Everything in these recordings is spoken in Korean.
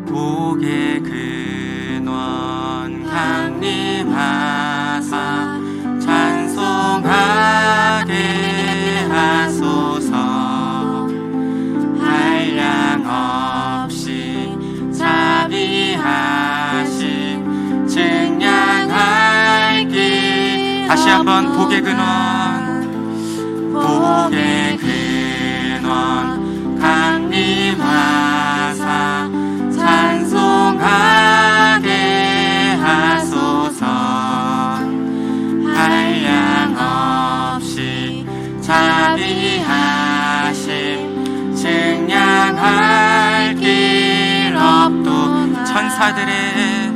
복의 근원 강림하사 찬송하게 하소서. 한량 없이 자비하심 증량할 길. 다시 한번 복의 근원, 복의 근원 강림하사 찬송하게 하소서. 한량 없이 자비하심 증량할 길 없도다. 천사들의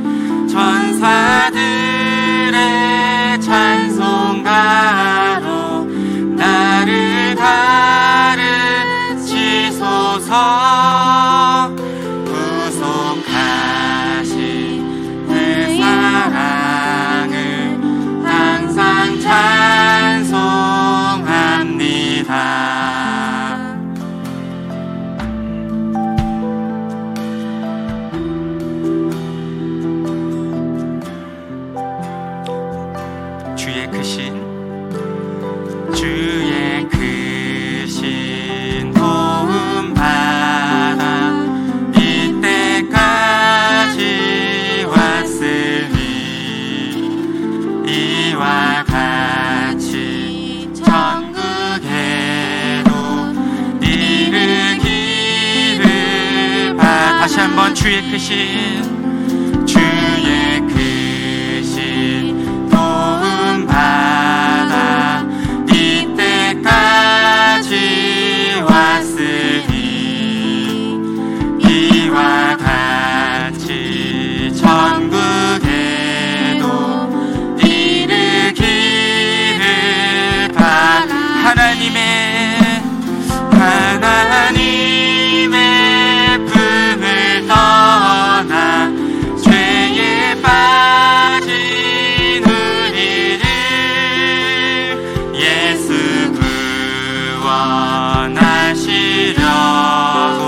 찬송가로 나를 가르치소서. 구속하신 그 사랑을 항상 찬송합니다. 주의 크신 도움 받아 이때까지 왔으니 이와 같이 천국에로 이르기를 다시 한번 주의 크신 도움 받아 이때까지 왔으니 이와 같이 천국에도 이르기를 바라. 하나님의 품을 떠나 죄에 빠진 우리를 예수 구원하시려고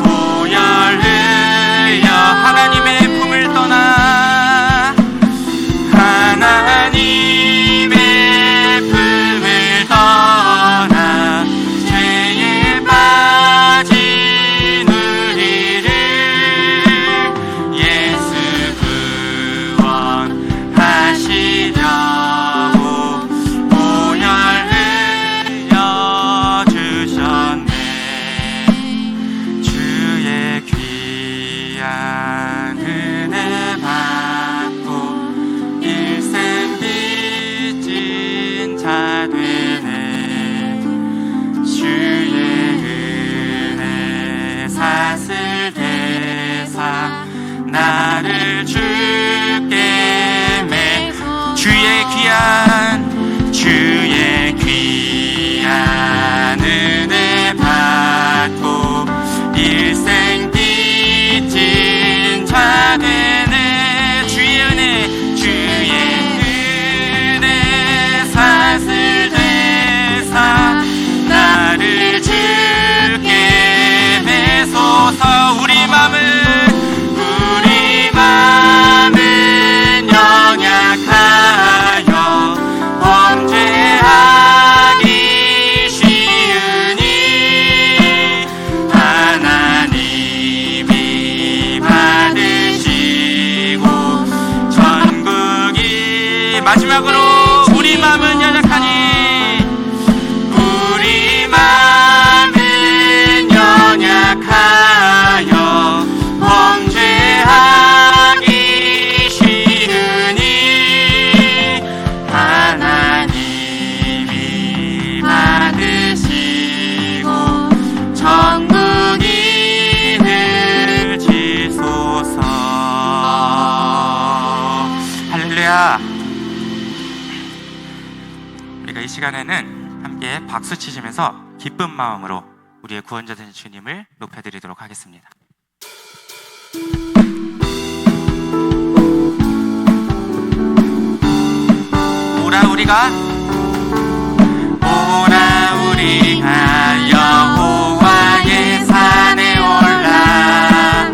보혈 흘려 하나님의 품을 떠나 죄에 빠진 우리를 예수 구원하시려고 보혈 흘려 주셨네. 주의 귀한 은혜 받고 일생 빚진 자 되네. 주의 은혜 사슬 대사 나를 주께 매소. 주의 귀한 은혜 받고 일생 빚진 자 되네. 주의 은혜 사슬 대사 나를 주께 매소서. 우리 맘은 연약하여 범죄하기 쉬우니 하나님이 받으시고 천국이. 마지막으로 우리 맘은 연약하니 우리 맘은 연약하여 범죄하기 쉬우니 하나님이 받으시고 천국이 되시소서. 할렐루야. 우리가 이 시간에는 함께 박수 치시면서 기쁜 마음으로 우리의 구원자 되신 주님을 높여드리도록 하겠습니다. 오라 우리가 여호와의 산에 올라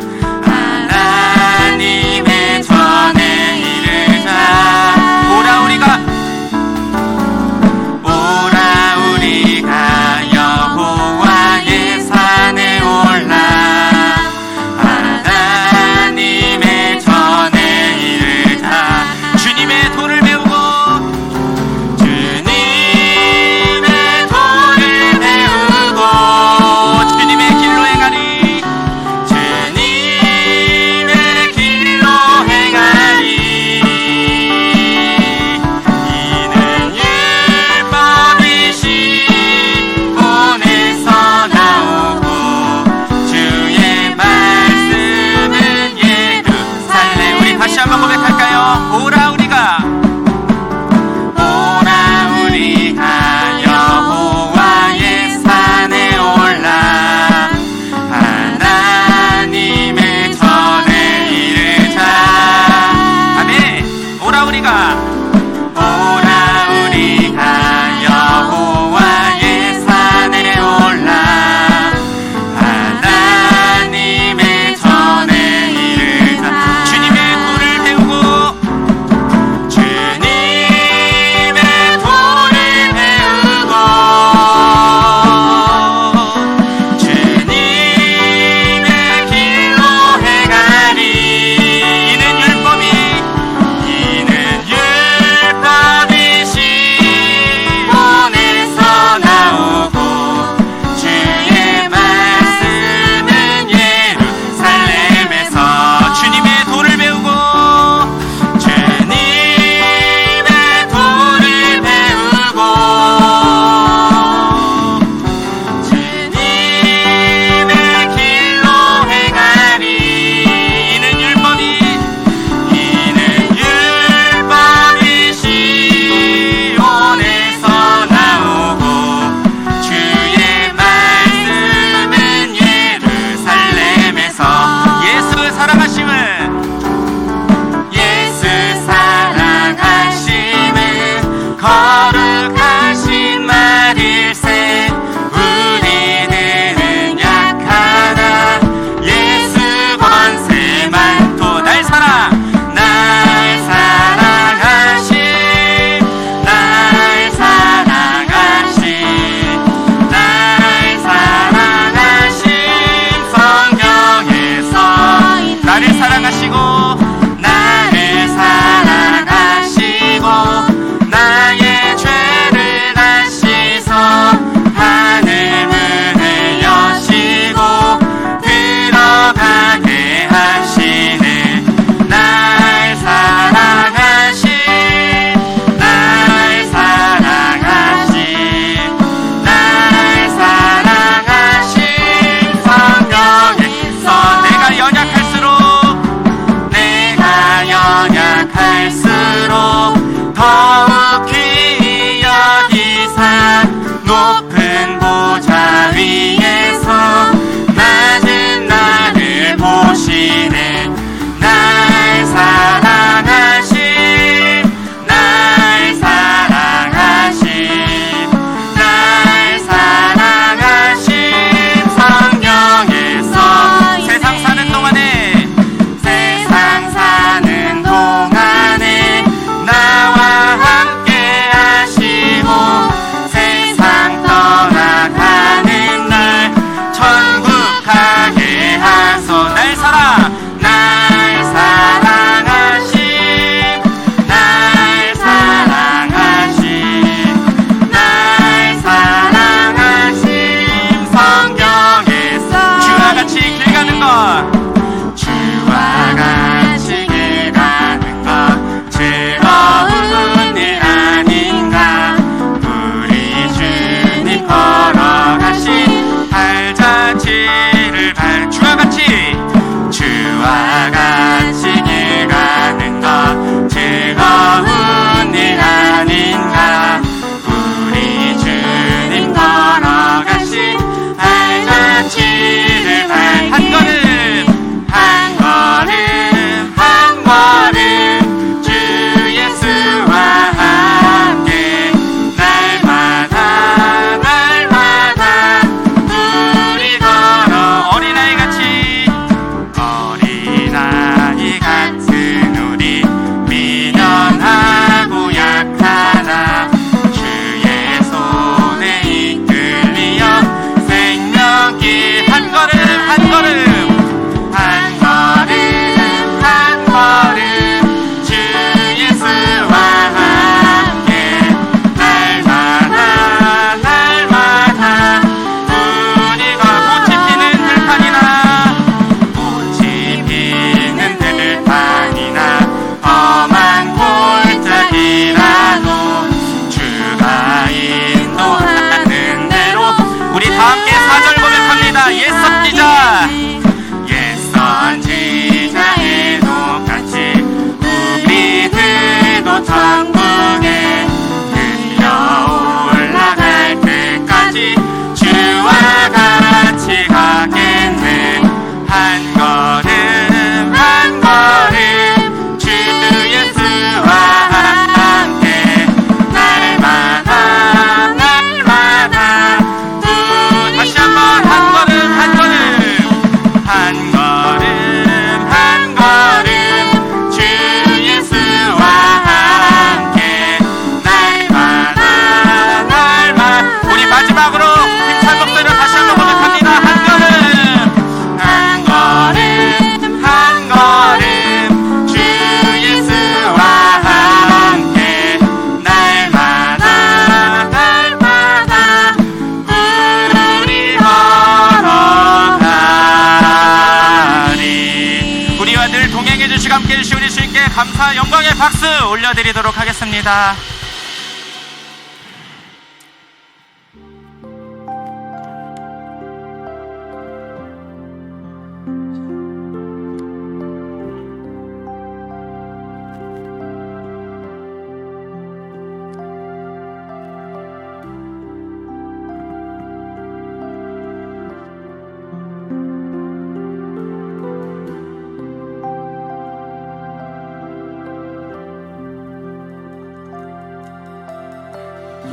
감사 영광의 박수 올려드리도록 하겠습니다.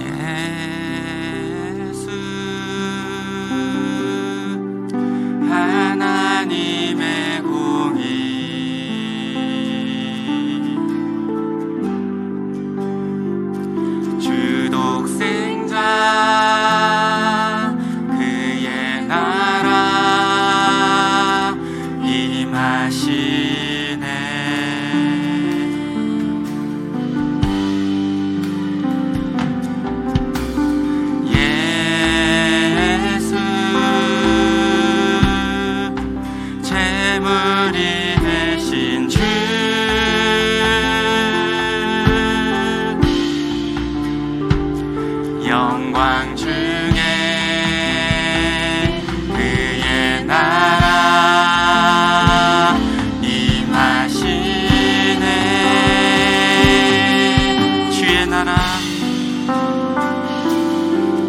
예수 하나님의 공의 주독생자 그의 나라 임하시네. 영광 중에 그의 나라 임하시네.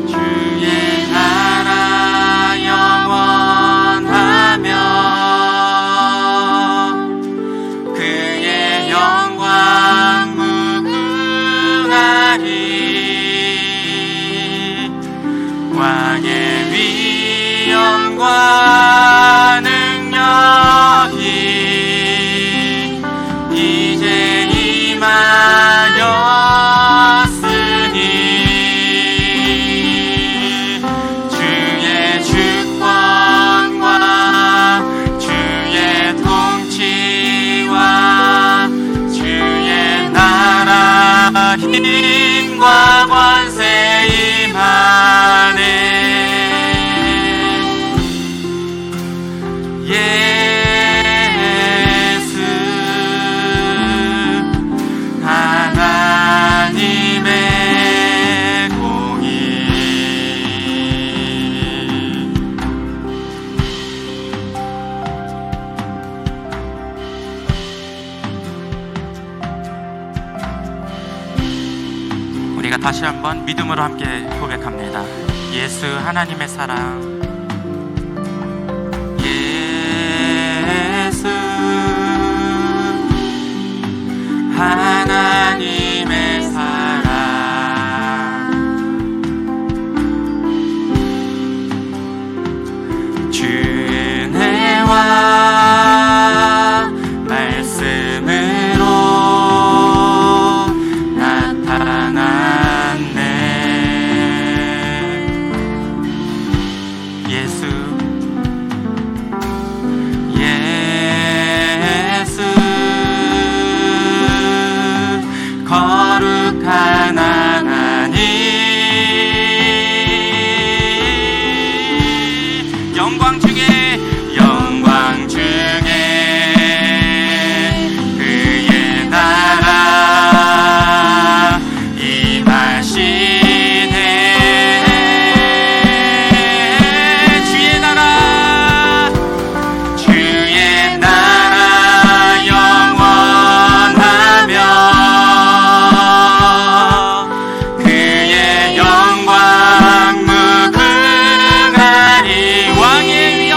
주의 나라 영원하며 그의 영광 무궁하리. 왕의 위엄과 능력이 이제 임하였으니 주의 주권과 주의 통치와 주의 나라 힘과 권세 임하네. 예수 하나님의 공의. 우리가 다시 한번 믿음으로 함께 고백합니다. 예수 하나님의 사랑. 예수 하나님의 사랑. 주 은혜와 말씀으로 나타났네. 예수 거룩한 하나님. 영광 중에 그의 나라 임하시네. 주의 나라 영원하며 그의 영광 무궁하리. 왕의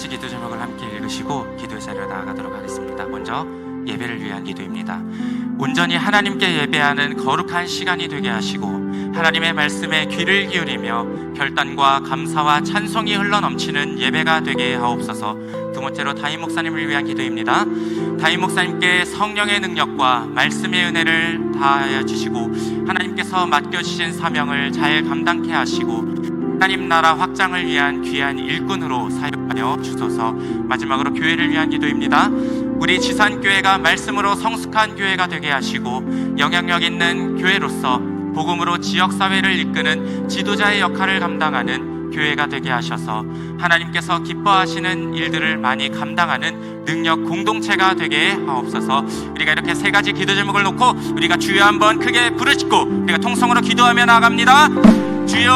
가지 기도 제목을 함께 읽으시고 기도의 자리로 나아가도록 하겠습니다. 먼저 예배를 위한 기도입니다. 온전히 하나님께 예배하는 거룩한 시간이 되게 하시고 하나님의 말씀에 귀를 기울이며 결단과 감사와 찬송이 흘러넘치는 예배가 되게 하옵소서. 두 번째로 다임 목사님을 위한 기도입니다. 다임 목사님께 성령의 능력과 말씀의 은혜를 다하여 주시고 하나님께서 맡겨주신 사명을 잘 감당케 하시고 하나님 나라 확장을 위한 귀한 일꾼으로 사용하여 주소서. 마지막으로 교회를 위한 기도입니다. 우리 지산교회가 말씀으로 성숙한 교회가 되게 하시고 영향력 있는 교회로서 복음으로 지역사회를 이끄는 지도자의 역할을 감당하는 교회가 되게 하셔서 하나님께서 기뻐하시는 일들을 많이 감당하는 능력 공동체가 되게 하옵소서. 우리가 이렇게 세 가지 기도 제목을 놓고 우리가 주여 한번 크게 부르짖고 우리가 통성으로 기도하며 나아갑니다. 주여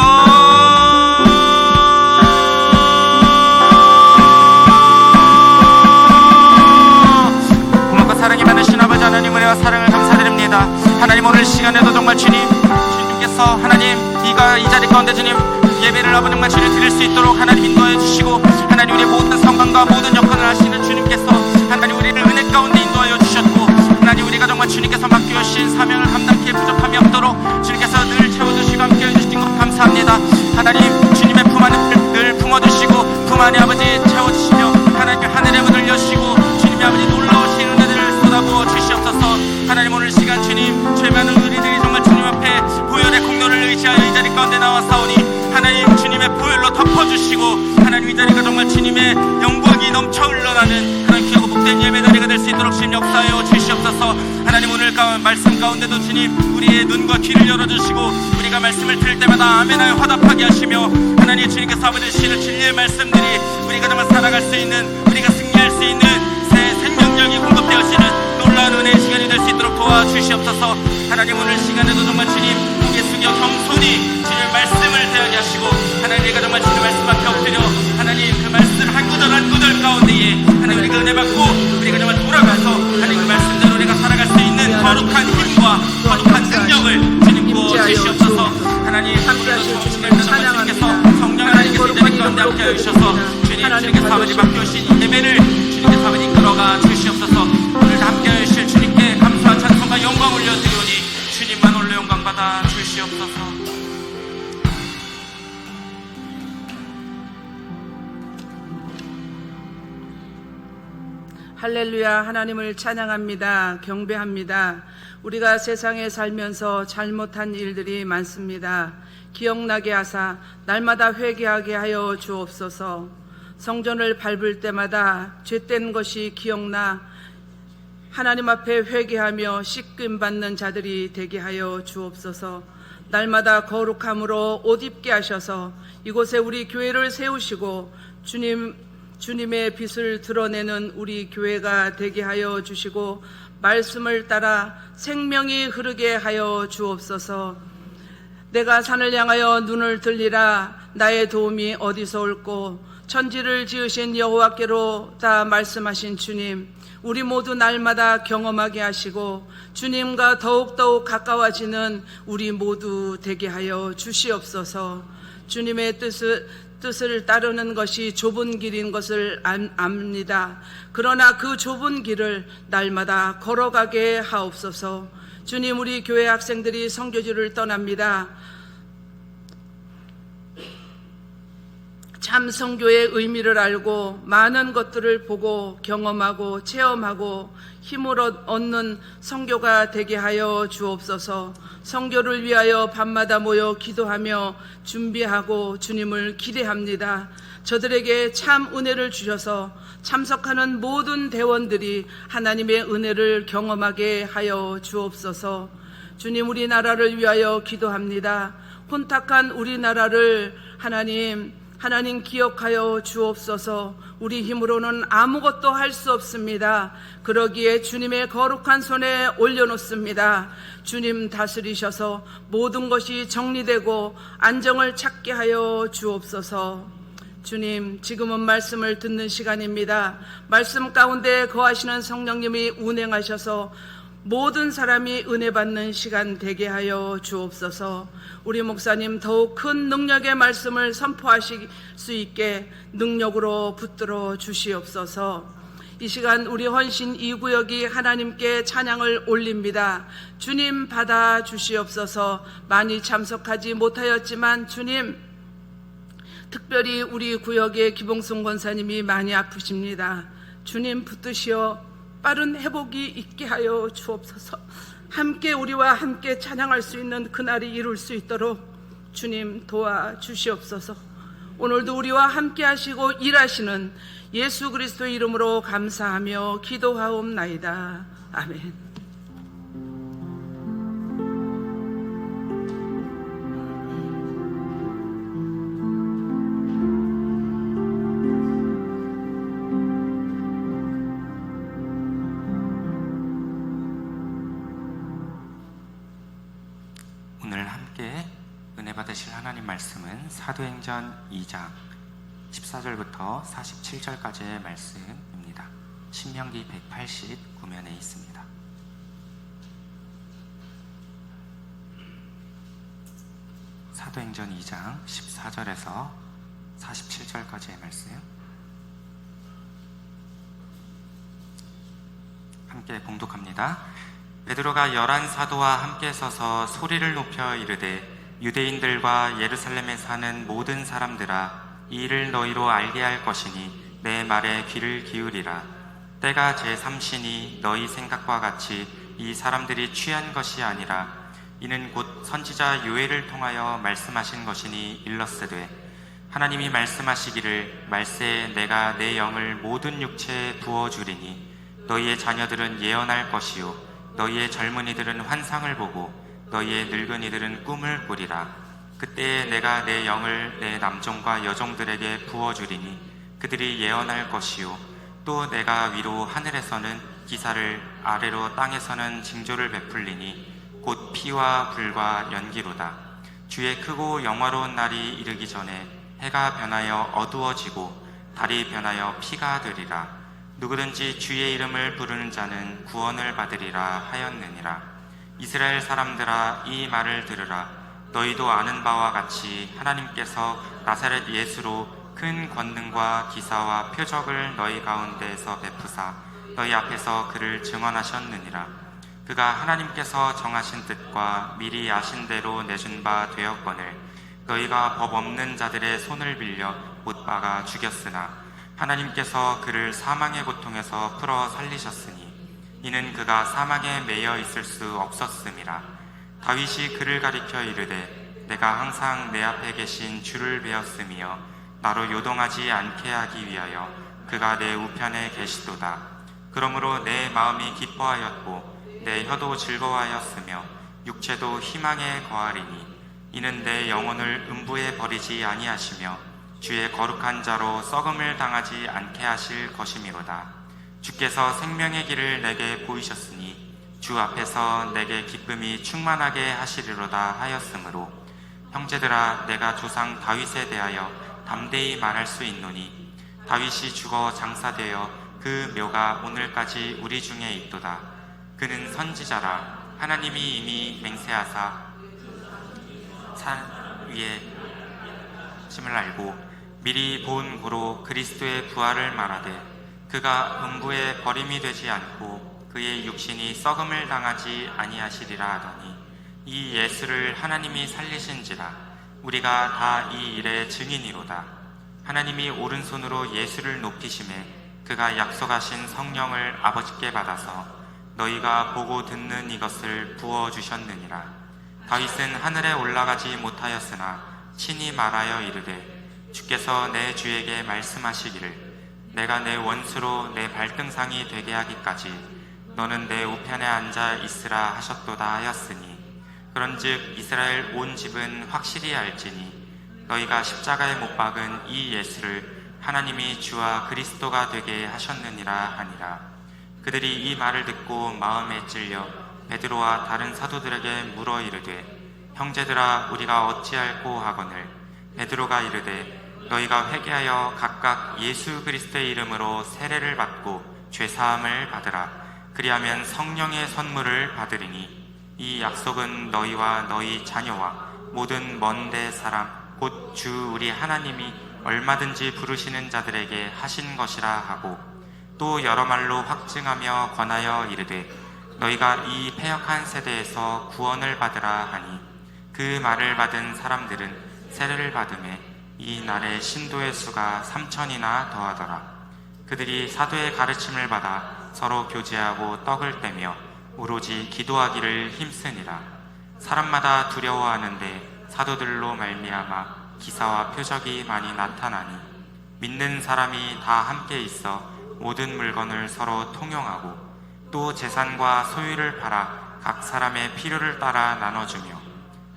고맙고 사랑이 많으신 아버지 하나님, 은혜와 사랑을 감사드립니다. 하나님, 오늘 시간에도 정말 주님께서 하나님 이 자리 가운데 주님 예배를 아버지 정말 주님 드릴 수 있도록 하나님 인도하여 주시고 하나님 우리의 모든 상관과 모든 역할을 하시는 주님께서 하나님 우리를 은혜 가운데 인도하여 주셨고 하나님 우리가 정말 주님께서 맡겨주신 사명을 감당케 부족함이 없도록 주님께서 늘 채워주시고 함께해 주신 것 감사합니다. 하나님 주님의 품 안을 늘 품어주시고 품 안에 아버지 채워주시며 하나님 하늘에 문을 여시고 주님의 아버지 놀라우신 은혜들을 쏟아부어 주시옵소서. 하나님 오늘 시간 주님 죄 많은 우리들이 정말 주님 앞에 보혈의 공로를 의지하여 이 자리 가운데 나와사오니 하나님 주님의 보혈로 덮어주시고 하나님 이 자리가 정말 주님의 영광이 넘쳐 흘러나는 그런 귀하고 복된 예배자리가 될 수 있도록 주님 역사하여 주시옵소서. 하나님 오늘 말씀 가운데도 주님 우리의 눈과 귀를 열어주시고 우리가 말씀을 들을 때마다 아멘하여 화답하게 하시며 하나님 주님께서 아버지 주시는 진리의 말씀들이 우리가 정말 살아갈 수 있는 우리가 승리할 수 있는 새 생명력이 공급되어지는 놀라운 은혜의 시간이 될 수 있도록 도와주시옵소서. 하나님 오늘 시간에도 정말 주님 고개 숙여 겸손히 주님의 말씀을 대하게 하시고 하나님 우리가 정말 주님의 말씀 앞에 엎드려 하나님 그 말씀 한 구절 한 구절 가운데에 하나님 우리가 은혜 받고 우리가 정말 돌아가서 하나님 그 말씀대로 우리가 살아갈 수 있는 거룩한 힘과 거룩한 능력을 주님 부어주시옵소서. 하나님 함께하시는 주님께서 성령 하나님께서 이 자리 가운데 함께하여 주셔서 주님께서 아버지 맡겨주신 예배를 주님께서 아버지 이끌어가 주시옵소서. 오늘 함께하여 주실 주님께 감사와 찬송과 영광 올려드리오니 주님만 올려 영광 받아 주시옵소서. 할렐루야. 하나님을 찬양합니다. 경배합니다. 우리가 세상에 살면서 잘못한 일들이 많습니다. 기억나게 하사 날마다 회개하게 하여 주옵소서. 성전을 밟을 때마다 죄된 것이 기억나 하나님 앞에 회개하며 씻김받는 자들이 되게 하여 주옵소서. 날마다 거룩함으로 옷 입게 하셔서 이곳에 우리 교회를 세우시고 주님의 빛을 드러내는 우리 교회가 되게 하여 주시고 말씀을 따라 생명이 흐르게 하여 주옵소서. 내가 산을 향하여 눈을 들리라. 나의 도움이 어디서 올꼬. 천지를 지으신 여호와께로 다 말씀하신 주님, 우리 모두 날마다 경험하게 하시고 주님과 더욱더욱 가까워지는 우리 모두 되게 하여 주시옵소서. 주님의 뜻을 따르는 것이 좁은 길인 것을 압니다. 그러나 그 좁은 길을 날마다 걸어가게 하옵소서. 주님, 우리 교회 학생들이 선교지를 떠납니다. 참 선교의 의미를 알고 많은 것들을 보고 경험하고 체험하고 힘을 얻는 선교가 되게 하여 주옵소서. 선교를 위하여 밤마다 모여 기도하며 준비하고 주님을 기대합니다. 저들에게 참 은혜를 주셔서 참석하는 모든 대원들이 하나님의 은혜를 경험하게 하여 주옵소서. 주님, 우리나라를 위하여 기도합니다. 혼탁한 우리나라를 하나님 기억하여 주옵소서. 우리 힘으로는 아무것도 할 수 없습니다. 그러기에 주님의 거룩한 손에 올려놓습니다. 주님 다스리셔서 모든 것이 정리되고 안정을 찾게 하여 주옵소서. 주님, 지금은 말씀을 듣는 시간입니다. 말씀 가운데 거하시는 성령님이 운행하셔서 모든 사람이 은혜 받는 시간 되게 하여 주옵소서. 우리 목사님 더욱 큰 능력의 말씀을 선포하실 수 있게 능력으로 붙들어 주시옵소서. 이 시간 우리 헌신 2구역이 하나님께 찬양을 올립니다. 주님 받아 주시옵소서. 많이 참석하지 못하였지만 주님, 특별히 우리 구역의 기봉송 권사님이 많이 아프십니다. 주님 붙드시어 빠른 회복이 있게 하여 주옵소서. 함께 우리와 함께 찬양할 수 있는 그날이 이룰 수 있도록 주님 도와주시옵소서. 오늘도 우리와 함께 하시고 일하시는 예수 그리스도의 이름으로 감사하며 기도하옵나이다. 아멘. 오늘 함께 은혜 받으실 하나님 말씀은 사도행전 2장 14절부터 47절까지의 말씀입니다. 신명기 189면에 있습니다. 사도행전 2장 14절에서 47절까지의 말씀 함께 봉독합니다. 베드로가 11 사도와 함께 서서 소리를 높여 이르되 유대인들과 예루살렘에 사는 모든 사람들아, 이 일을 너희로 알게 할 것이니 내 말에 귀를 기울이라. 때가 제3시니 너희 생각과 같이 이 사람들이 취한 것이 아니라 이는 곧 선지자 요엘을 통하여 말씀하신 것이니 일렀으되, 하나님이 말씀하시기를 말세에 내가 내 영을 모든 육체에 부어주리니 너희의 자녀들은 예언할 것이요 너희의 젊은이들은 환상을 보고 너희의 늙은이들은 꿈을 꾸리라. 그때에 내가 내 영을 내 남종과 여종들에게 부어주리니 그들이 예언할 것이요 또 내가 위로 하늘에서는 기사를 아래로 땅에서는 징조를 베풀리니 곧 피와 불과 연기로다. 주의 크고 영화로운 날이 이르기 전에 해가 변하여 어두워지고 달이 변하여 피가 되리라. 누구든지 주의 이름을 부르는 자는 구원을 받으리라 하였느니라. 이스라엘 사람들아, 이 말을 들으라. 너희도 아는 바와 같이 하나님께서 나사렛 예수로 큰 권능과 기사와 표적을 너희 가운데에서 베푸사 너희 앞에서 그를 증언하셨느니라. 그가 하나님께서 정하신 뜻과 미리 아신 대로 내준 바 되었거늘 너희가 법 없는 자들의 손을 빌려 못 박아 죽였으나 하나님께서 그를 사망의 고통에서 풀어 살리셨으니 이는 그가 사망에 매여 있을 수 없었음이라. 다윗이 그를 가리켜 이르되 내가 항상 내 앞에 계신 주를 배웠으며 나로 요동하지 않게 하기 위하여 그가 내 우편에 계시도다. 그러므로 내 마음이 기뻐하였고 내 혀도 즐거워하였으며 육체도 희망에 거하리니 이는 내 영혼을 음부에 버리지 아니하시며 주의 거룩한 자로 썩음을 당하지 않게 하실 것이미로다. 주께서 생명의 길을 내게 보이셨으니 주 앞에서 내게 기쁨이 충만하게 하시리로다 하였으므로 형제들아, 내가 조상 다윗에 대하여 담대히 말할 수 있노니 다윗이 죽어 장사되어 그 묘가 오늘까지 우리 중에 있도다. 그는 선지자라. 하나님이 이미 맹세하사 산 위에 심을 알고 미리 본 고로 그리스도의 부활을 말하되 그가 음부에 버림이 되지 않고 그의 육신이 썩음을 당하지 아니하시리라 하더니 이 예수를 하나님이 살리신지라. 우리가 다 이 일의 증인이로다. 하나님이 오른손으로 예수를 높이심에 그가 약속하신 성령을 아버지께 받아서 너희가 보고 듣는 이것을 부어주셨느니라. 다윗은 하늘에 올라가지 못하였으나 친히 말하여 이르되 주께서 내 주에게 말씀하시기를 내가 내 원수로 내 발등상이 되게 하기까지 너는 내 우편에 앉아 있으라 하셨도다 하였으니 그런즉 이스라엘 온 집은 확실히 알지니 너희가 십자가에 못 박은 이 예수를 하나님이 주와 그리스도가 되게 하셨느니라 하니라. 그들이 이 말을 듣고 마음에 찔려 베드로와 다른 사도들에게 물어 이르되 형제들아, 우리가 어찌할꼬 하거늘 베드로가 이르되 너희가 회개하여 각각 예수 그리스도의 이름으로 세례를 받고 죄사함을 받으라. 그리하면 성령의 선물을 받으리니 이 약속은 너희와 너희 자녀와 모든 먼데 사람 곧 주 우리 하나님이 얼마든지 부르시는 자들에게 하신 것이라 하고, 또 여러 말로 확증하며 권하여 이르되 너희가 이 패역한 세대에서 구원을 받으라 하니, 그 말을 받은 사람들은 세례를 받음에 이 날에 신도의 수가 3,000이나 더하더라. 그들이 사도의 가르침을 받아 서로 교제하고 떡을 떼며 오로지 기도하기를 힘쓰니라. 사람마다 두려워하는데 사도들로 말미암아 기사와 표적이 많이 나타나니, 믿는 사람이 다 함께 있어 모든 물건을 서로 통용하고 또 재산과 소유를 팔아 각 사람의 필요를 따라 나눠주며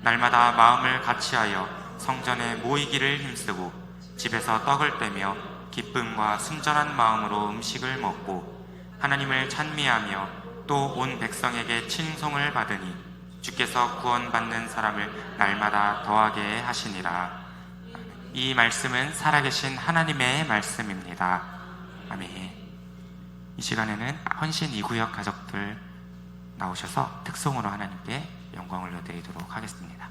날마다 마음을 같이하여 성전에 모이기를 힘쓰고 집에서 떡을 떼며 기쁨과 순전한 마음으로 음식을 먹고 하나님을 찬미하며 또 온 백성에게 칭송을 받으니 주께서 구원받는 사람을 날마다 더하게 하시니라. 이 말씀은 살아계신 하나님의 말씀입니다. 아멘. 이 시간에는 헌신 2구역 가족들 나오셔서 특송으로 하나님께 영광을 올려드리도록 하겠습니다.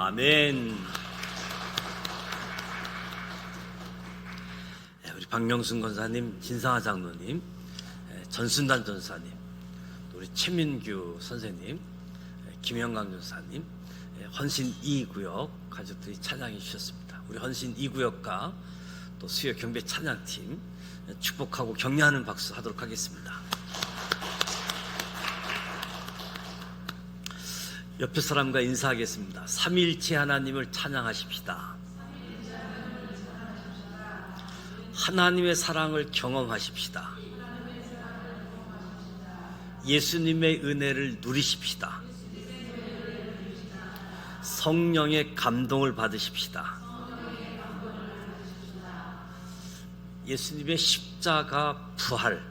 아멘. 우리 박명순 권사님, 진상화 장로님, 전순단 전사님, 또 우리 최민규 선생님, 김영강 전사님, 헌신 2구역 가족들이 찬양해 주셨습니다. 우리 헌신 2구역과 또 수요 경배 찬양팀 축복하고 격려하는 박수 하도록 하겠습니다. 옆에 사람과 인사하겠습니다. 삼위일체 하나님을 찬양하십시다. 하나님의 사랑을 경험하십시다. 예수님의 은혜를 누리십시다. 성령의 감동을 받으십시다. 예수님의 십자가 부활,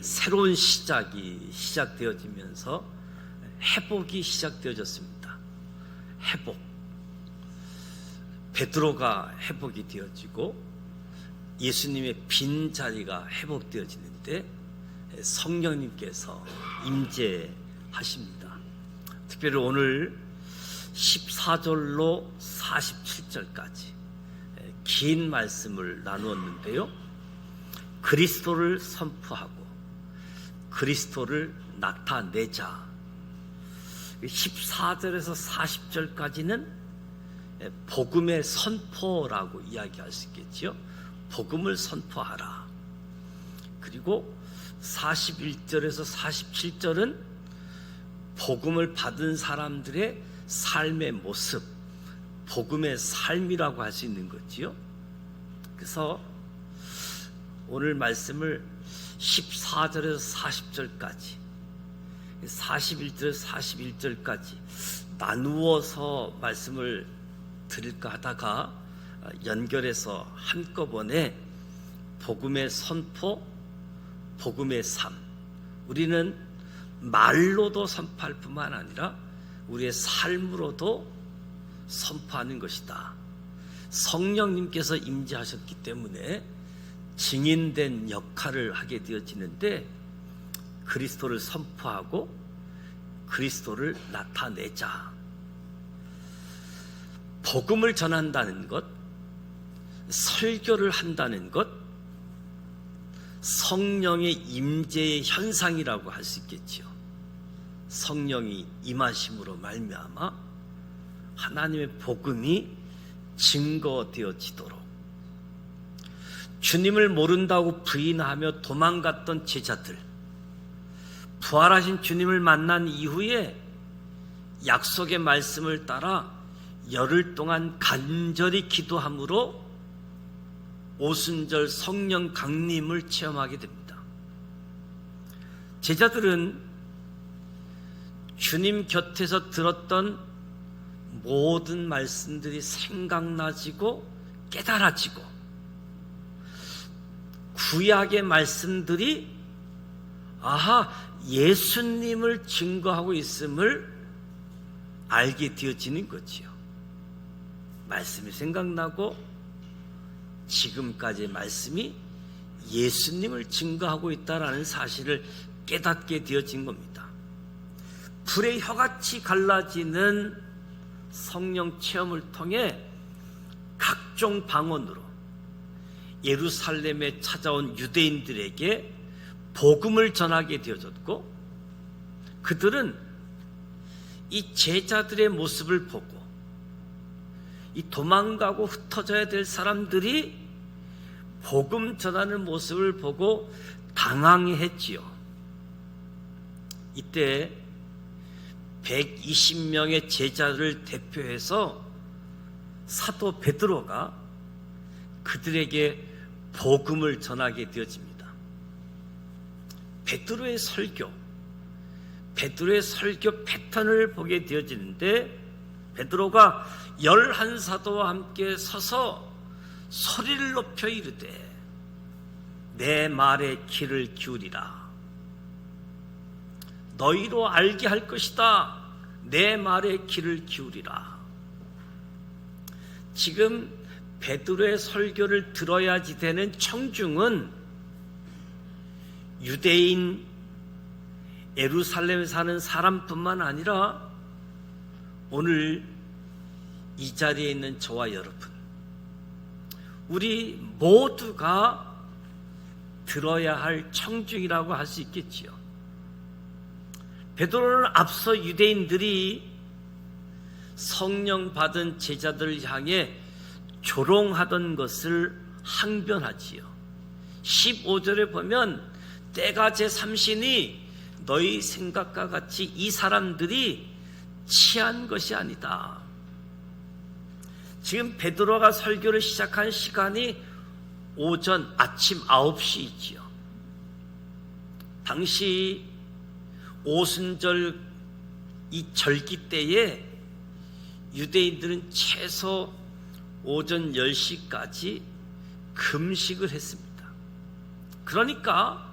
새로운 시작이 시작되어지면서 회복이 시작되어졌습니다. 회복. 베드로가 회복이 되어지고 예수님의 빈자리가 회복되어지는데 성령님께서 임재하십니다. 특별히 오늘 14절로 47절까지 긴 말씀을 나누었는데요. 그리스도를 선포하고 그리스도를 나타내자. 14절에서 40절까지는 복음의 선포라고 이야기할 수 있겠죠. 복음을 선포하라. 그리고 41절에서 47절은 복음을 받은 사람들의 삶의 모습, 복음의 삶이라고 할 수 있는 거지요. 그래서 오늘 말씀을 14절에서 40절까지 41절에서 41절까지 나누어서 말씀을 드릴까 하다가 연결해서 한꺼번에 복음의 선포, 복음의 삶, 우리는 말로도 선포할 뿐만 아니라 우리의 삶으로도 선포하는 것이다. 성령님께서 임재하셨기 때문에 증인된 역할을 하게 되어지는데 그리스도를 선포하고 그리스도를 나타내자. 복음을 전한다는 것, 설교를 한다는 것, 성령의 임재의 현상이라고 할 수 있겠지요. 성령이 임하심으로 말미암아 하나님의 복음이 증거되어지도록, 주님을 모른다고 부인하며 도망갔던 제자들, 부활하신 주님을 만난 이후에 약속의 말씀을 따라 열흘 동안 간절히 기도함으로 오순절 성령 강림을 체험하게 됩니다. 제자들은 주님 곁에서 들었던 모든 말씀들이 생각나지고 깨달아지고 구약의 말씀들이 예수님을 증거하고 있음을 알게 되어지는 거지요. 말씀이 생각나고 지금까지의 말씀이 예수님을 증거하고 있다는 사실을 깨닫게 되어진 겁니다. 불의 혀같이 갈라지는 성령 체험을 통해 각종 방언으로 예루살렘에 찾아온 유대인들에게 복음을 전하게 되어졌고, 그들은 이 제자들의 모습을 보고 이 도망가고 흩어져야 될 사람들이 복음 전하는 모습을 보고 당황했지요. 이때 120명의 제자를 대표해서 사도 베드로가 그들에게 복음을 전하게 되어집니다. 베드로의 설교 패턴을 보게 되어지는데, 베드로가 11사도와 함께 서서 소리를 높여 이르되 내 말에 귀를 기울이라. 너희로 알게 할 것이다. 내 말에 귀를 기울이라. 지금 베드로의 설교를 들어야지 되는 청중은 유대인 예루살렘에 사는 사람뿐만 아니라 오늘 이 자리에 있는 저와 여러분, 우리 모두가 들어야 할 청중이라고 할 수 있겠지요. 베드로는 앞서 유대인들이 성령 받은 제자들을 향해 조롱하던 것을 항변하지요. 15절에 보면 때가 제3시니 너희 생각과 같이 이 사람들이 취한 것이 아니다. 지금 베드로가 설교를 시작한 시간이 오전 아침 9시이지요. 당시 오순절 이 절기 때에 유대인들은 최소 오전 10시까지 금식을 했습니다. 그러니까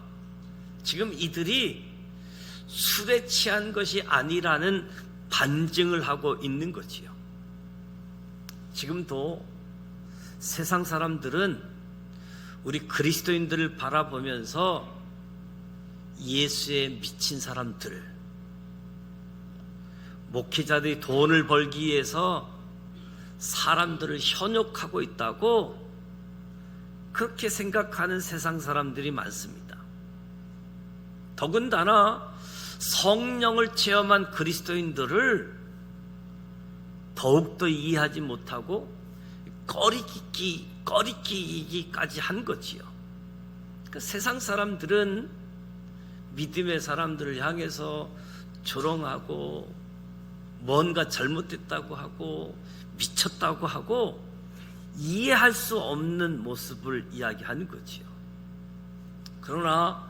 지금 이들이 술에 취한 것이 아니라는 반증을 하고 있는 거지요. 지금도 세상 사람들은 우리 그리스도인들을 바라보면서 예수에 미친 사람들, 목회자들이 돈을 벌기 위해서 사람들을 현혹하고 있다고 그렇게 생각하는 세상 사람들이 많습니다. 더군다나 성령을 체험한 그리스도인들을 더욱더 이해하지 못하고 꺼리끼기까지 한 거지요. 그러니까 세상 사람들은 믿음의 사람들을 향해서 조롱하고 뭔가 잘못됐다고 하고 미쳤다고 하고 이해할 수 없는 모습을 이야기하는 거지요. 그러나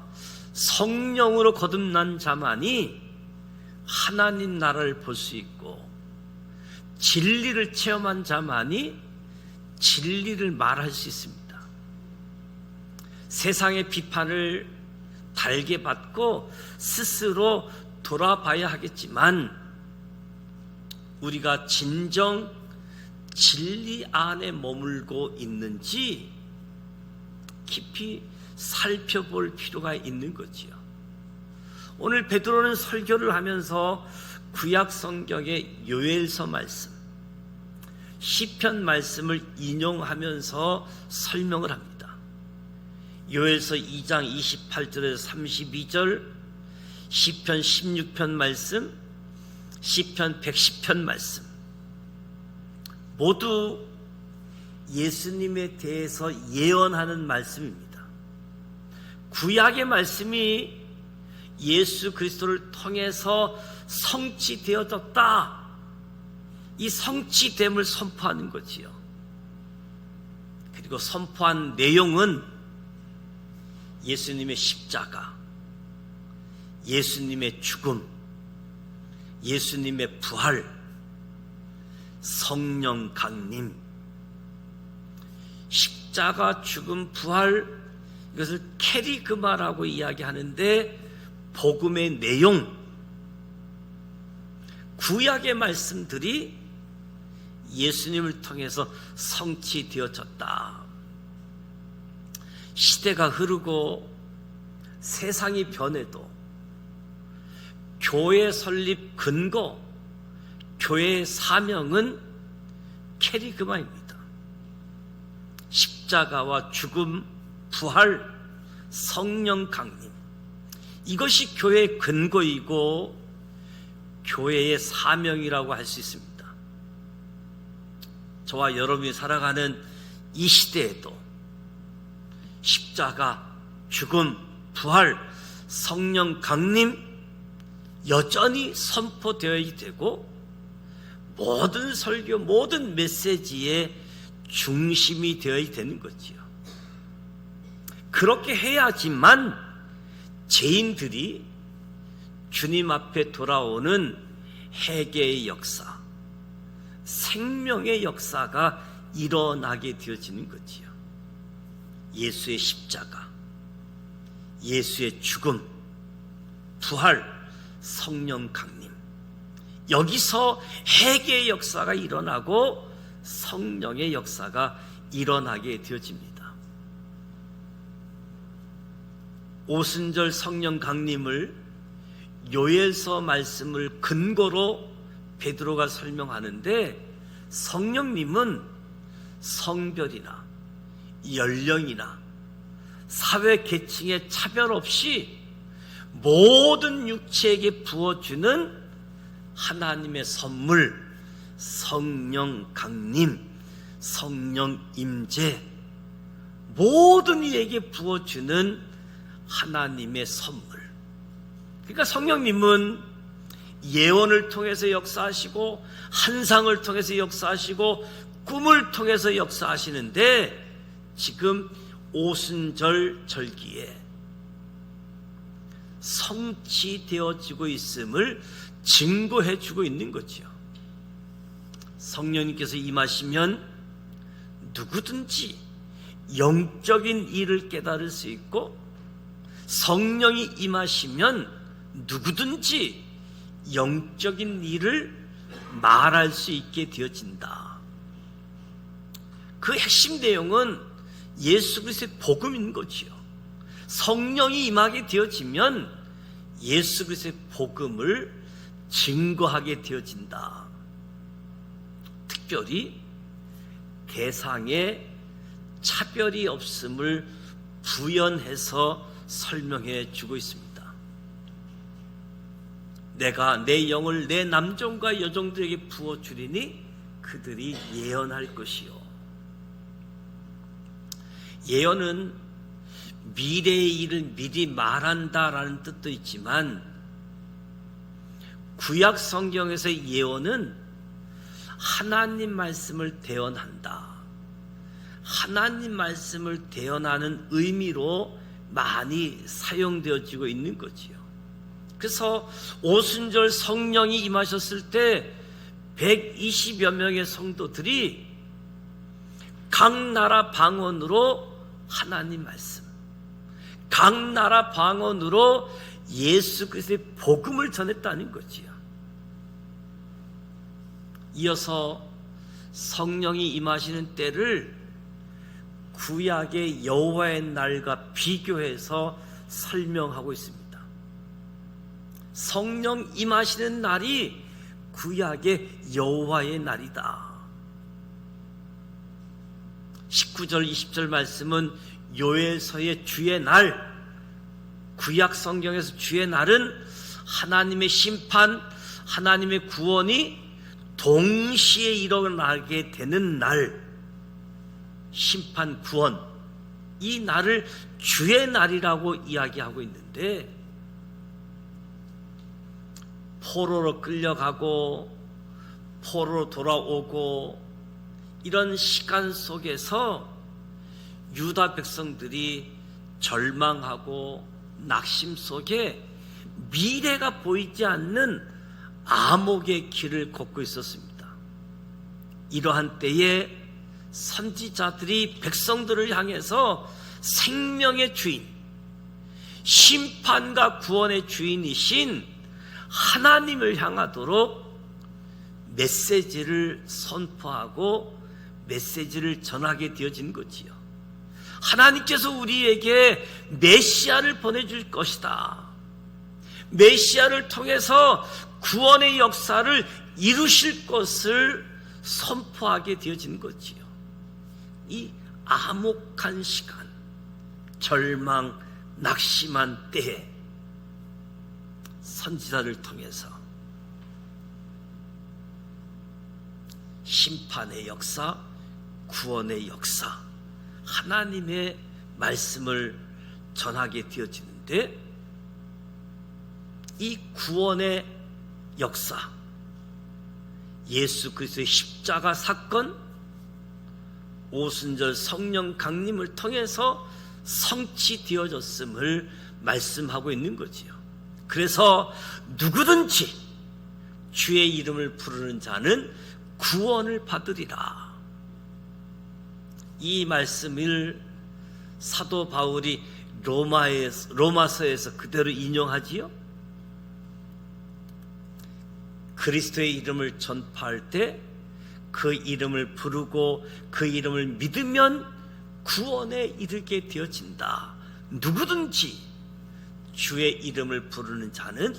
성령으로 거듭난 자만이 하나님 나라를 볼 수 있고 진리를 체험한 자만이 진리를 말할 수 있습니다. 세상의 비판을 달게 받고 스스로 돌아봐야 하겠지만 우리가 진정 진리 안에 머물고 있는지 깊이 살펴볼 필요가 있는 거지요. 오늘 베드로는 설교를 하면서 구약 성경의 요엘서 말씀, 시편 말씀을 인용하면서 설명을 합니다. 요엘서 2장 28절에서 32절, 시편 16편 말씀, 시편 110편 말씀, 모두 예수님에 대해서 예언하는 말씀입니다. 구약의 말씀이 예수 그리스도를 통해서 성취되어졌다, 이 성취됨을 선포하는 거지요. 그리고 선포한 내용은 예수님의 십자가, 예수님의 죽음, 예수님의 부활, 성령 강림, 십자가, 죽음, 부활, 이것을 캐리그마라고 이야기하는데 복음의 내용, 구약의 말씀들이 예수님을 통해서 성취되어졌다. 시대가 흐르고 세상이 변해도 교회 설립 근거, 교회의 사명은 캐리그마입니다. 십자가와 죽음, 부활, 성령 강림, 이것이 교회의 근거이고 교회의 사명이라고 할 수 있습니다. 저와 여러분이 살아가는 이 시대에도 십자가, 죽음, 부활, 성령 강림 여전히 선포되어야 되고 모든 설교, 모든 메시지의 중심이 되어야 되는 거지요. 그렇게 해야지만 죄인들이 주님 앞에 돌아오는 회개의 역사, 생명의 역사가 일어나게 되어지는 거지요. 예수의 십자가, 예수의 죽음, 부활, 성령 강림, 여기서 회개의 역사가 일어나고 성령의 역사가 일어나게 되어집니다. 오순절 성령 강림을 요엘서 말씀을 근거로 베드로가 설명하는데, 성령님은 성별이나 연령이나 사회 계층의 차별 없이 모든 육체에게 부어주는 하나님의 선물, 성령 강림, 성령 임재, 모든 이에게 부어주는 하나님의 선물. 그러니까 성령님은 예언을 통해서 역사하시고 환상을 통해서 역사하시고 꿈을 통해서 역사하시는데, 지금 오순절 절기에 성취되어지고 있음을 증거해 주고 있는 거지요. 성령님께서 임하시면 누구든지 영적인 일을 깨달을 수 있고, 성령이 임하시면 누구든지 영적인 일을 말할 수 있게 되어진다. 그 핵심 내용은 예수 그리스도의 복음인 거지요. 성령이 임하게 되어지면 예수 그리스도의 복음을 증거하게 되어진다. 특별히 대상에 차별이 없음을 부연해서 설명해 주고 있습니다. 내가 내 영을 내 남종과 여종들에게 부어주리니 그들이 예언할 것이요. 예언은 미래의 일을 미리 말한다라는 뜻도 있지만, 구약 성경에서의 예언은 하나님 말씀을 대언한다, 하나님 말씀을 대언하는 의미로 많이 사용되어지고 있는 거지요. 그래서 오순절 성령이 임하셨을 때 120여 명의 성도들이 각 나라 방언으로 하나님 말씀, 각 나라 방언으로 예수 그리스도의 복음을 전했다는 거지요. 이어서 성령이 임하시는 때를 구약의 여호와의 날과 비교해서 설명하고 있습니다. 성령 임하시는 날이 구약의 여호와의 날이다. 19절 20절 말씀은 요엘서의 주의 날, 구약 성경에서 주의 날은 하나님의 심판, 하나님의 구원이 동시에 일어나게 되는 날, 심판 구원, 이 날을 주의 날이라고 이야기하고 있는데, 포로로 끌려가고 포로로 돌아오고 이런 시간 속에서 유다 백성들이 절망하고 낙심 속에 미래가 보이지 않는 암흑의 길을 걷고 있었습니다. 이러한 때에 선지자들이 백성들을 향해서 생명의 주인, 심판과 구원의 주인이신 하나님을 향하도록 메시지를 선포하고 메시지를 전하게 되어진 거지요. 하나님께서 우리에게 메시아를 보내줄 것이다, 메시아를 통해서 구원의 역사를 이루실 것을 선포하게 되어진 거지요. 이 암흑한 시간, 절망, 낙심한 때에 선지자를 통해서 심판의 역사, 구원의 역사, 하나님의 말씀을 전하게 되어지는데, 이 구원의 역사, 예수 그리스도의 십자가 사건, 오순절 성령 강림을 통해서 성취되어졌음을 말씀하고 있는 거지요. 그래서 누구든지 주의 이름을 부르는 자는 구원을 받으리라. 이 말씀을 사도 바울이 로마서에서 그대로 인용하지요. 그리스도의 이름을 전파할 때 그 이름을 부르고 그 이름을 믿으면 구원에 이르게 되어진다. 누구든지 주의 이름을 부르는 자는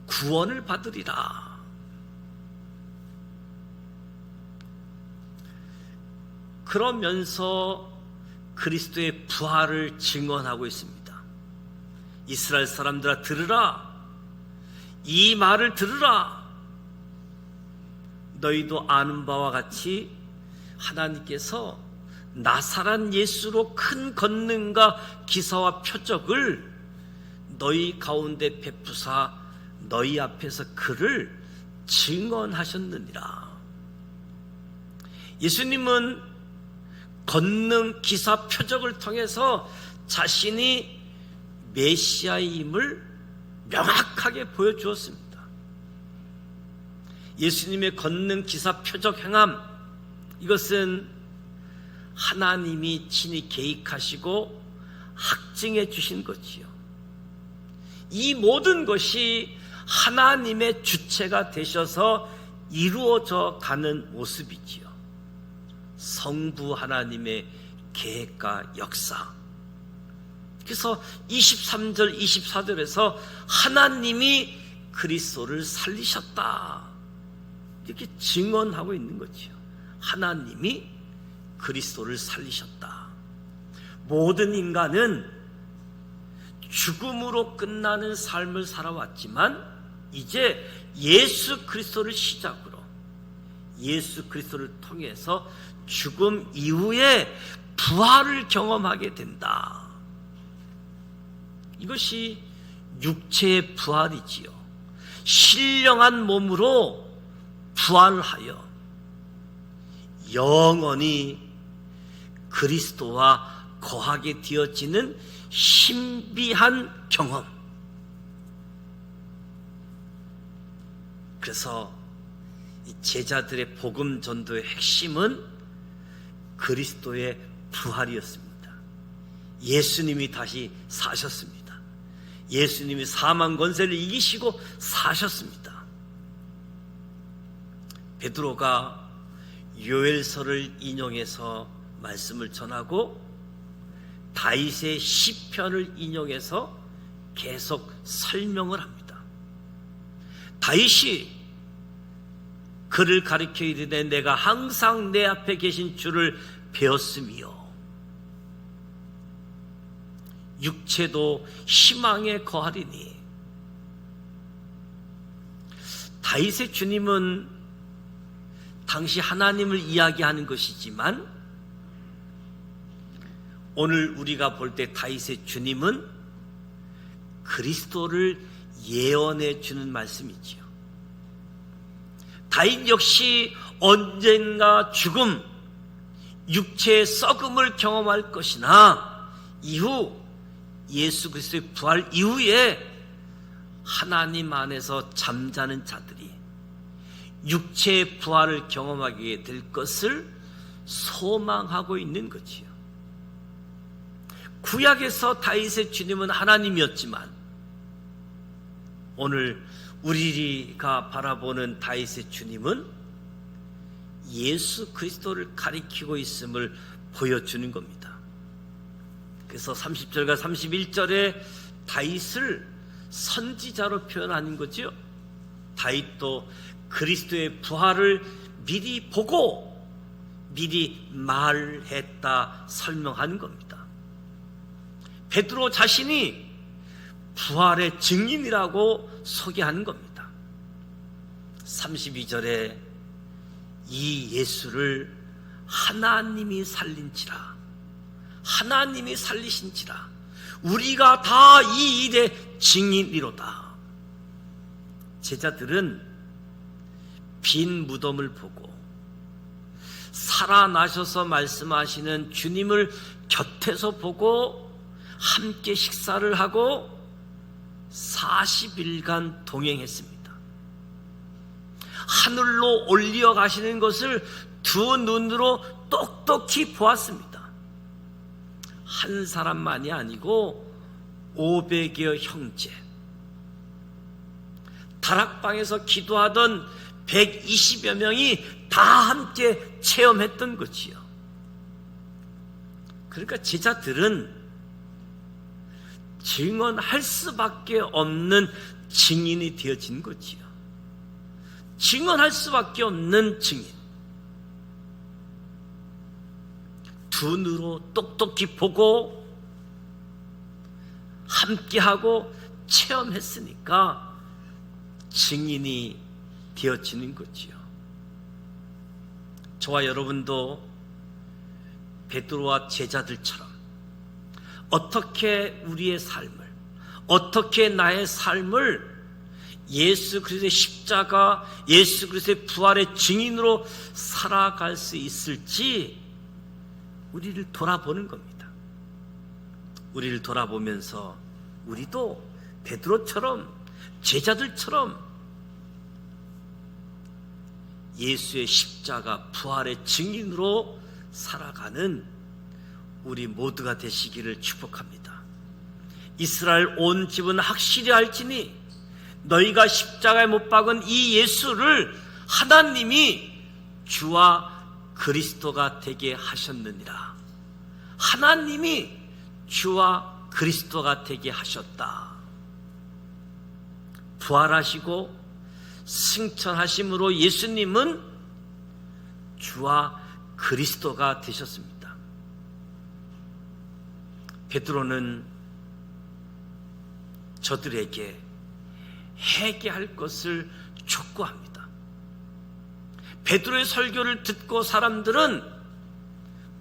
구원을 받으리라. 그러면서 그리스도의 부활을 증언하고 있습니다. 이스라엘 사람들아 들으라, 이 말을 들으라. 너희도 아는 바와 같이 하나님께서 나사렛 예수로 큰 권능과 기사와 표적을 너희 가운데 베푸사 너희 앞에서 그를 증언하셨느니라. 예수님은 권능, 기사, 표적을 통해서 자신이 메시아임을 명확하게 보여주었습니다. 예수님의 권능, 기사, 표적, 행함, 이것은 하나님이 친히 계획하시고 확증해 주신 거지요. 이 모든 것이 하나님의 주체가 되셔서 이루어져 가는 모습이지요. 성부 하나님의 계획과 역사. 그래서 23절, 24절에서 하나님이 그리스도를 살리셨다, 이렇게 증언하고 있는 거지요. 하나님이 그리스도를 살리셨다. 모든 인간은 죽음으로 끝나는 삶을 살아왔지만 이제 예수 그리스도를 시작으로 예수 그리스도를 통해서 죽음 이후에 부활을 경험하게 된다. 이것이 육체의 부활이지요. 신령한 몸으로 부활하여 영원히 그리스도와 거하게 되어지는 신비한 경험. 그래서 이 제자들의 복음 전도의 핵심은 그리스도의 부활이었습니다. 예수님이 다시 사셨습니다. 예수님이 사망 권세를 이기시고 사셨습니다. 베드로가 요엘서를 인용해서 말씀을 전하고 다윗의 시편을 인용해서 계속 설명을 합니다. 다윗이 그를 가리켜 이르되 내가 항상 내 앞에 계신 주를 배웠으며 육체도 희망에 거하리니. 다윗의 주님은 당시 하나님을 이야기하는 것이지만 오늘 우리가 볼 때 다윗의 주님은 그리스도를 예언해 주는 말씀이지요. 다윗 역시 언젠가 죽음, 육체의 썩음을 경험할 것이나 이후 예수 그리스도의 부활 이후에 하나님 안에서 잠자는 자들이 육체의 부활을 경험하게 될 것을 소망하고 있는 거지요. 구약에서 다윗의 주님은 하나님이었지만 오늘 우리가 바라보는 다윗의 주님은 예수 그리스도를 가리키고 있음을 보여주는 겁니다. 그래서 30절과 31절에 다윗을 선지자로 표현하는 거죠. 다윗도 그리스도의 부활을 미리 보고 미리 말했다 설명하는 겁니다. 베드로 자신이 부활의 증인이라고 소개하는 겁니다. 32절에 이 예수를 하나님이 살린지라, 하나님이 살리신지라 우리가 다 이 일의 증인이로다. 제자들은 빈 무덤을 보고 살아나셔서 말씀하시는 주님을 곁에서 보고 함께 식사를 하고 40일간 동행했습니다. 하늘로 올려 가시는 것을 두 눈으로 똑똑히 보았습니다. 한 사람만이 아니고 500여 형제, 다락방에서 기도하던 120여 명이 다 함께 체험했던 거지요. 그러니까 제자들은 증언할 수밖에 없는 증인이 되어진 거지요. 증언할 수밖에 없는 증인. 두 눈으로 똑똑히 보고 함께하고 체험했으니까 증인이 되어지는 거지요. 저와 여러분도 베드로와 제자들처럼 어떻게 우리의 삶을, 어떻게 나의 삶을 예수 그리스도의 십자가, 예수 그리스도의 부활의 증인으로 살아갈 수 있을지 우리를 돌아보는 겁니다. 우리를 돌아보면서 우리도 베드로처럼, 제자들처럼 예수의 십자가 부활의 증인으로 살아가는 우리 모두가 되시기를 축복합니다. 이스라엘 온 집은 확실히 알지니 너희가 십자가에 못 박은 이 예수를 하나님이 주와 그리스도가 되게 하셨느니라. 하나님이 주와 그리스도가 되게 하셨다. 부활하시고 승천하심으로 예수님은 주와 그리스도가 되셨습니다. 베드로는 저들에게 회개할 것을 촉구합니다. 베드로의 설교를 듣고 사람들은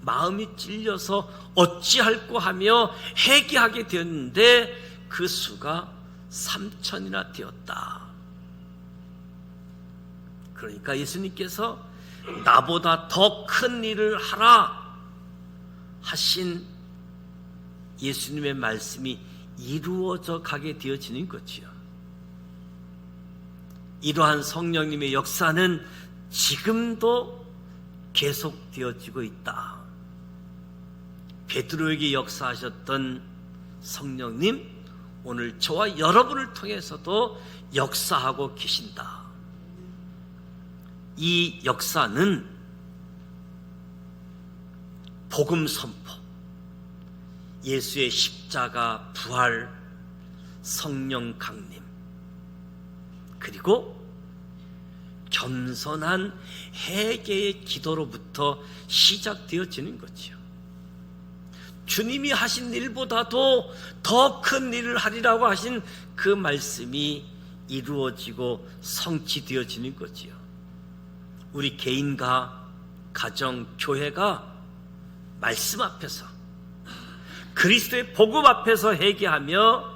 마음이 찔려서 어찌할꼬 하며 회개하게 되었는데 그 수가 3,000이나 되었다. 그러니까 예수님께서 나보다 더 큰 일을 하라 하신 예수님의 말씀이 이루어져 가게 되어지는 거지요. 이러한 성령님의 역사는 지금도 계속되어지고 있다. 베드로에게 역사하셨던 성령님, 오늘 저와 여러분을 통해서도 역사하고 계신다. 이 역사는 복음 선포, 예수의 십자가 부활, 성령 강림, 그리고 겸손한 회개의 기도로부터 시작되어지는 거지요. 주님이 하신 일보다도 더 큰 일을 하리라고 하신 그 말씀이 이루어지고 성취되어지는 거지요. 우리 개인과 가정, 교회가 말씀 앞에서, 그리스도의 복음 앞에서 회개하며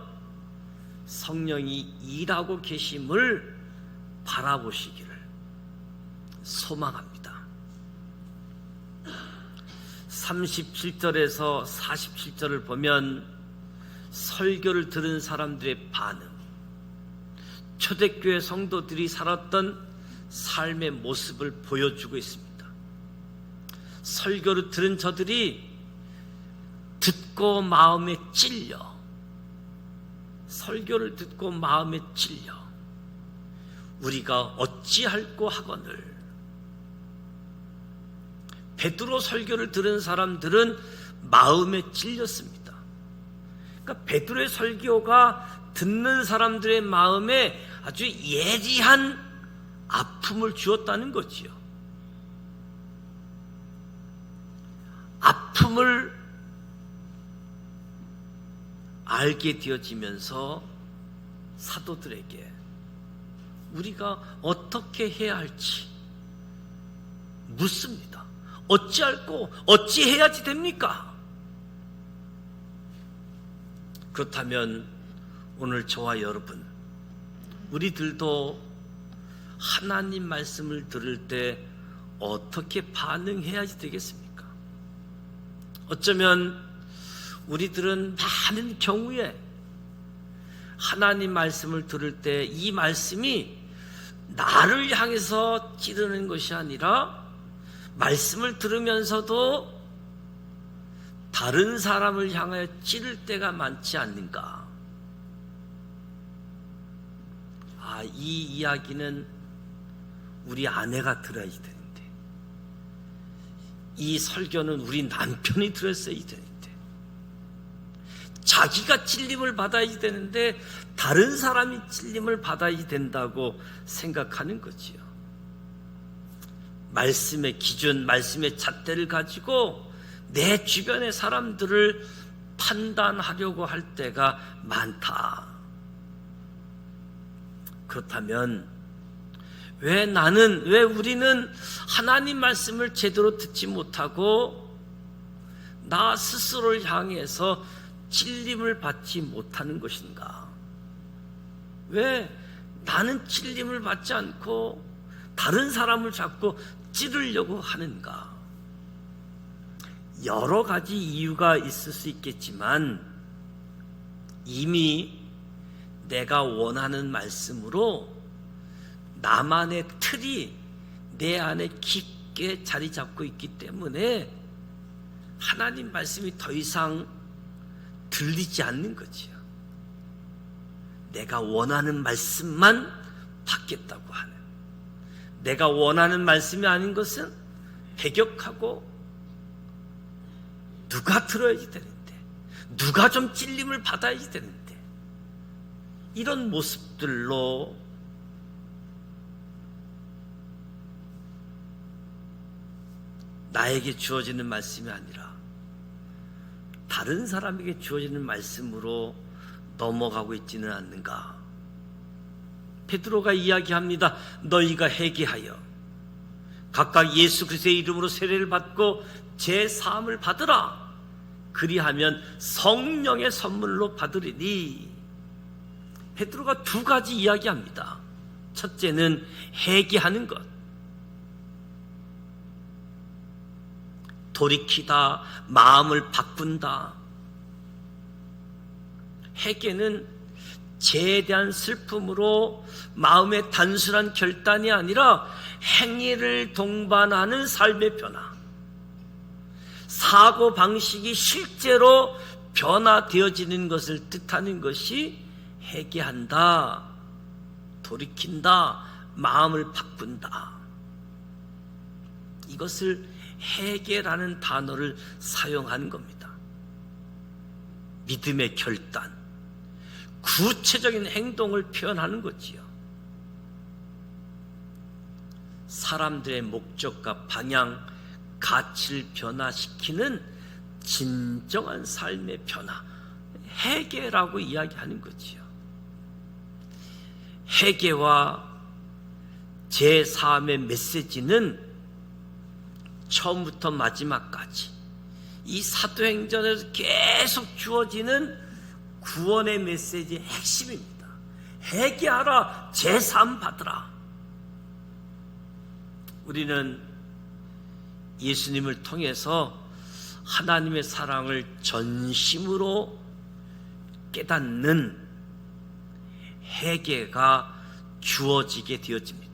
성령이 일하고 계심을 바라보시기를 소망합니다. 37절에서 47절을 보면 설교를 들은 사람들의 반응, 초대교회 성도들이 살았던 삶의 모습을 보여주고 있습니다. 설교를 들은 저들이 듣고 마음에 찔려, 설교를 듣고 마음에 찔려 우리가 어찌할꼬 하거늘. 베드로 설교를 들은 사람들은 마음에 찔렸습니다. 그러니까 베드로의 설교가 듣는 사람들의 마음에 아주 예리한 아픔을 주었다는 거지요. 아픔을 알게 되어지면서 사도들에게 우리가 어떻게 해야 할지 묻습니다. 어찌할꼬, 어찌해야지 됩니까? 그렇다면 오늘 저와 여러분, 우리들도 하나님 말씀을 들을 때 어떻게 반응해야지 되겠습니까? 어쩌면 우리들은 많은 경우에 하나님 말씀을 들을 때 이 말씀이 나를 향해서 찌르는 것이 아니라 말씀을 들으면서도 다른 사람을 향하여 찌를 때가 많지 않는가? 이 이야기는 우리 아내가 들어야지 되는데, 이 설교는 우리 남편이 들었어야 되는데, 자기가 찔림을 받아야 되는데 다른 사람이 찔림을 받아야 된다고 생각하는 거지요. 말씀의 기준, 말씀의 잣대를 가지고 내 주변의 사람들을 판단하려고 할 때가 많다. 그렇다면 왜 우리는 하나님 말씀을 제대로 듣지 못하고 나 스스로를 향해서 찔림을 받지 못하는 것인가? 왜 나는 찔림을 받지 않고 다른 사람을 자꾸 찌르려고 하는가? 여러 가지 이유가 있을 수 있겠지만 이미 내가 원하는 말씀으로 나만의 틀이 내 안에 깊게 자리 잡고 있기 때문에 하나님 말씀이 더 이상 들리지 않는 거지요. 내가 원하는 말씀만 받겠다고 하는, 내가 원하는 말씀이 아닌 것은 배격하고 누가 들어야지 되는데, 누가 좀 찔림을 받아야지 되는데, 이런 모습들로 나에게 주어지는 말씀이 아니라 다른 사람에게 주어지는 말씀으로 넘어가고 있지는 않는가? 베드로가 이야기합니다. 너희가 회개하여 각각 예수 그리스도의 이름으로 세례를 받고 제 사함을 받으라. 그리하면 성령의 선물로 받으리니. 베드로가 두 가지 이야기합니다. 첫째는 회개하는 것, 돌이키다, 마음을 바꾼다. 회개는 죄에 대한 슬픔으로 마음의 단순한 결단이 아니라 행위를 동반하는 삶의 변화, 사고 방식이 실제로 변화되어지는 것을 뜻하는 것이 회개한다, 돌이킨다, 마음을 바꾼다. 이것을 회개라는 단어를 사용하는 겁니다. 믿음의 결단, 구체적인 행동을 표현하는 거지요. 사람들의 목적과 방향, 가치를 변화시키는 진정한 삶의 변화, 회개라고 이야기하는 거지요. 회개와 제3의 메시지는 처음부터 마지막까지 이 사도행전에서 계속 주어지는 구원의 메시지의 핵심입니다. 회개하라, 제3 받으라. 우리는 예수님을 통해서 하나님의 사랑을 전심으로 깨닫는 회개가 주어지게 되어집니다.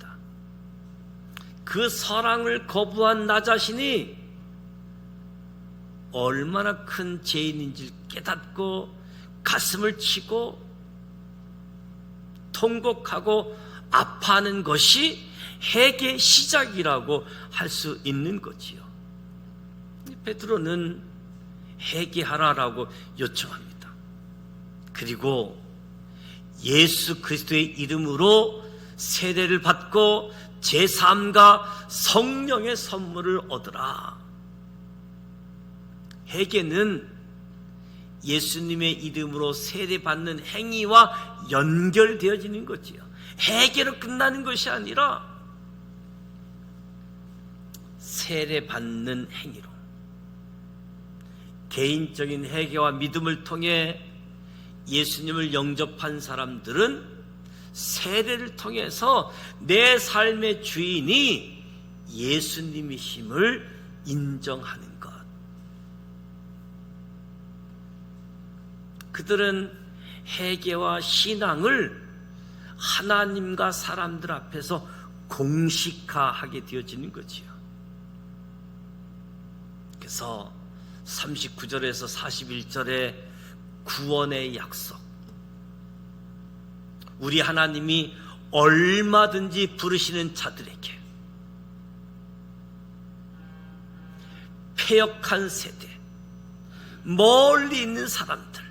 그 사랑을 거부한 나 자신이 얼마나 큰 죄인인지를 깨닫고 가슴을 치고 통곡하고 아파하는 것이 회개의 시작이라고 할 수 있는 거지요. 베드로는 회개하라라고 요청합니다. 그리고 예수 그리스도의 이름으로 세례를 받고 제3과 성령의 선물을 얻으라. 회개는 예수님의 이름으로 세례받는 행위와 연결되어지는 거지요. 회개로 끝나는 것이 아니라 세례받는 행위로, 개인적인 회개와 믿음을 통해 예수님을 영접한 사람들은 세례를 통해서 내 삶의 주인이 예수님이심을 인정하는 것. 그들은 회개와 신앙을 하나님과 사람들 앞에서 공식화하게 되어지는 거지요. 그래서 39절에서 41절에 구원의 약속, 우리 하나님이 얼마든지 부르시는 자들에게, 패역한 세대, 멀리 있는 사람들,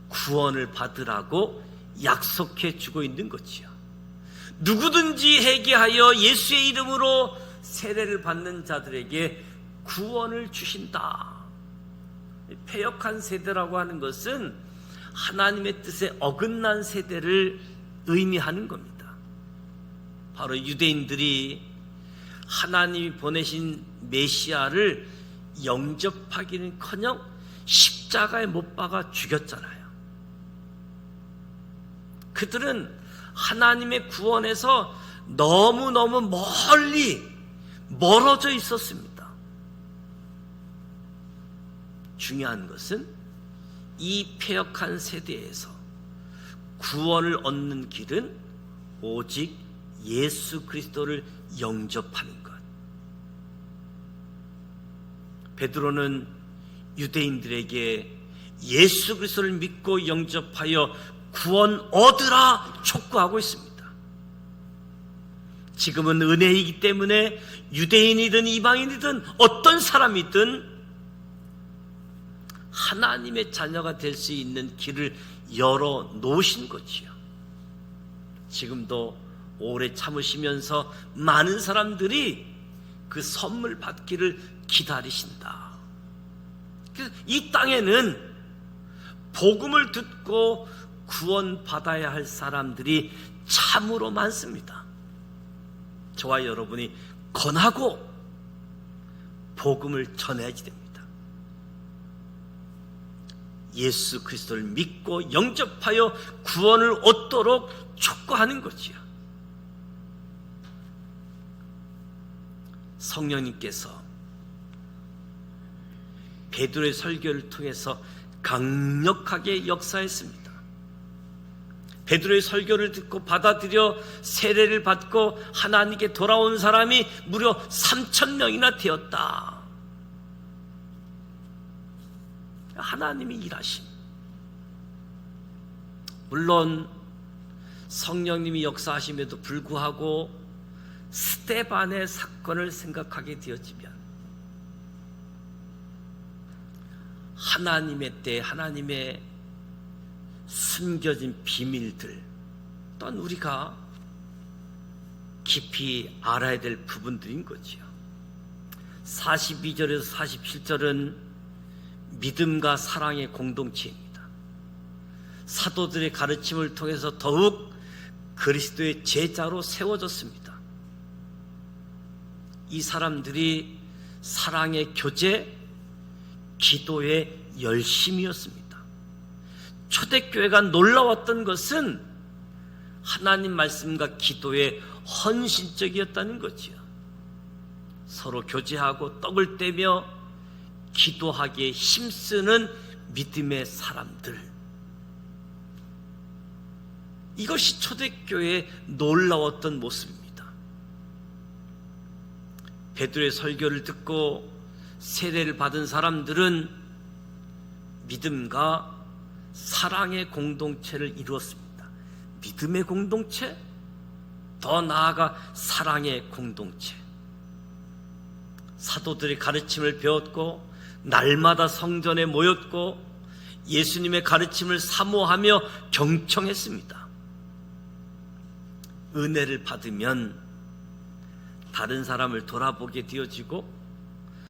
구원을 받으라고 약속해 주고 있는 거지요. 누구든지 회개하여 예수의 이름으로 세례를 받는 자들에게 구원을 주신다. 패역한 세대라고 하는 것은 하나님의 뜻에 어긋난 세대를 의미하는 겁니다. 바로 유대인들이 하나님이 보내신 메시아를 영접하기는커녕 십자가에 못 박아 죽였잖아요. 그들은 하나님의 구원에서 너무너무 멀리 멀어져 있었습니다. 중요한 것은 이 패역한 세대에서 구원을 얻는 길은 오직 예수 그리스도를 영접하는 것. 베드로는 유대인들에게 예수 그리스도를 믿고 영접하여 구원 얻으라 촉구하고 있습니다. 지금은 은혜이기 때문에 유대인이든 이방인이든 어떤 사람이든 하나님의 자녀가 될 수 있는 길을 열어 놓으신 거지요. 지금도 오래 참으시면서 많은 사람들이 그 선물 받기를 기다리신다. 그래서 이 땅에는 복음을 듣고 구원받아야 할 사람들이 참으로 많습니다. 저와 여러분이 권하고 복음을 전해야지 됩니다. 예수 그리스도를 믿고 영접하여 구원을 얻도록 촉구하는 거지요. 성령님께서 베드로의 설교를 통해서 강력하게 역사했습니다. 베드로의 설교를 듣고 받아들여 세례를 받고 하나님께 돌아온 사람이 무려 3,000명이나 되었다. 하나님이 일하심. 물론 성령님이 역사하심에도 불구하고 스데반의 사건을 생각하게 되어지면 하나님의 때 하나님의 숨겨진 비밀들 또한 우리가 깊이 알아야 될 부분들인 거지요. 42절에서 47절은 믿음과 사랑의 공동체입니다. 사도들의 가르침을 통해서 더욱 그리스도의 제자로 세워졌습니다. 이 사람들이 사랑의 교제, 기도의 열심이었습니다. 초대교회가 놀라웠던 것은 하나님 말씀과 기도의 헌신적이었다는 거지요. 서로 교제하고 떡을 떼며 기도하기에 힘쓰는 믿음의 사람들. 이것이 초대교회의 놀라웠던 모습입니다. 베드로의 설교를 듣고 세례를 받은 사람들은 믿음과 사랑의 공동체를 이루었습니다. 믿음의 공동체, 더 나아가 사랑의 공동체. 사도들의 가르침을 배웠고 날마다 성전에 모였고 예수님의 가르침을 사모하며 경청했습니다. 은혜를 받으면 다른 사람을 돌아보게 되어지고